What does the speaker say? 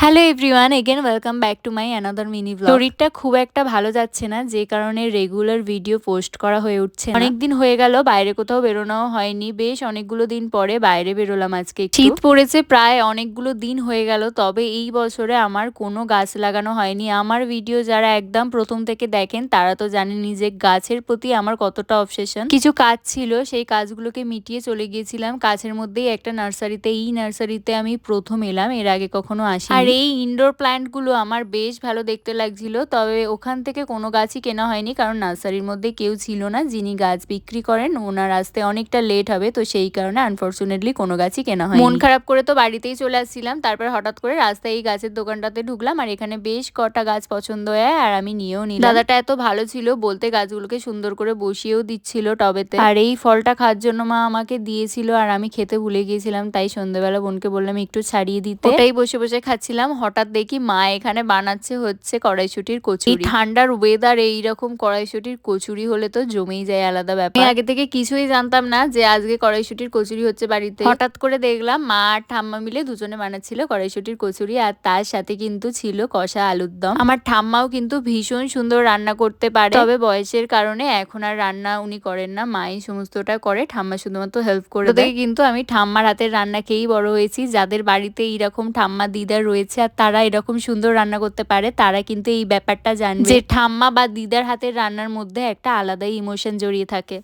Hello everyone, again welcome back to my another mini blog. শরীরটা খুব একটা ভালো যাচ্ছে না, যে কারণে রেগুলার ভিডিও পোস্ট করা হয়ে উঠছে না। অনেকদিন হয়ে গেল বাইরে কোথাও বেরোনোও হয়নি, বেশ অনেকগুলো দিন পরে বাইরে বেরোলাম আজকে। শীত পড়েছে প্রায় অনেকগুলো দিন হয়ে গেল, তবে এই বছরে আমার কোনো গাছ লাগানো হয়নি। আমার ভিডিও যারা একদম প্রথম থেকে দেখেন তারা তো জানেনই যে গাছের প্রতি আমার কতটা অবসেশন। কিছু কাজ ছিল, সেই কাজগুলোকে মিটিয়ে চলে গিয়েছিলাম কাছের মধ্যেই একটা নার্সারিতে। এই নার্সারিতে আমি প্রথম এলাম, এর আগে কখনো আসি। আর এই ইনডোর প্ল্যান্টগুলো আমার বেশ ভালো দেখতে লাগছিল, তবে ওখান থেকে কোনো গাছই কেনা হয়নি, কারণ নার্সারির মধ্যে কেউ ছিল না যিনি গাছ বিক্রি করেন। ওনার আসতে অনেকটা লেট হবে, তো সেই কারণে আনফরচুনেটলি কোনো গাছই কেনা হয়নি। মন খারাপ করে তো বাড়িতেই চলে আসছিলাম, তারপর হঠাৎ করে রাস্তায় এই গাছের দোকানটাতে ঢুকলাম, আর এখানে বেশ কটা গাছ পছন্দ হয় আর আমি নিয়েও নিলাম। দাদাটা এত ভালো ছিল, বলতে গাছগুলোকে সুন্দর করে বসিয়েও দিচ্ছিল টবেতে। আর এই ফলটা খাওয়ার জন্য মা আমাকে দিয়েছিল, আর আমি খেতে ভুলে গিয়েছিলাম, তাই সন্ধ্যেবেলা বোনকে বললাম একটু ছাড়িয়ে দিতে। ওটাই বসে বসে খাচ্ছিলাম, হঠাৎ দেখি মা এখানে বানাচ্ছে হচ্ছে কড়াইশুটির কচুরি। এই ঠান্ডার ওয়েদারে এইরকম কড়াইশুটির কচুরি হলে তো জমেই যায় আলাদা ব্যাপার। আমি আগে থেকে কিছুই জানতাম না যে আজকে কড়াইশুটির কচুরি হচ্ছে বাড়িতে। হঠাৎ করে দেখলাম মা আর ঠাম্মা মিলে দুজনে বানাচ্ছিল কড়াইশুটির কচুরি, আর তার সাথে কিন্তু ছিল কষা আলুর দম। আমার ঠাম্মাও কিন্তু ভীষণ সুন্দর রান্না করতে পারে, তবে বয়সের কারণে এখন আর রান্না উনি করেন না, মাই সমস্তটা করে, ঠাম্মা শুধুমাত্র হেল্প করে দেয়। কিন্তু আমি ঠাম্মার হাতের রান্না খেয়েই বড় হয়েছি। যাদের বাড়িতে এইরকম ঠাম্মা দিদার রয়েছে আর তারা এরকম সুন্দর রান্না করতে পারে, তারা কিন্তু এই ব্যাপারটা জানবে যে ঠাম্মা বা দিদার হাতের রান্নার মধ্যে একটা আলাদাই ইমোশন জড়িয়ে থাকে।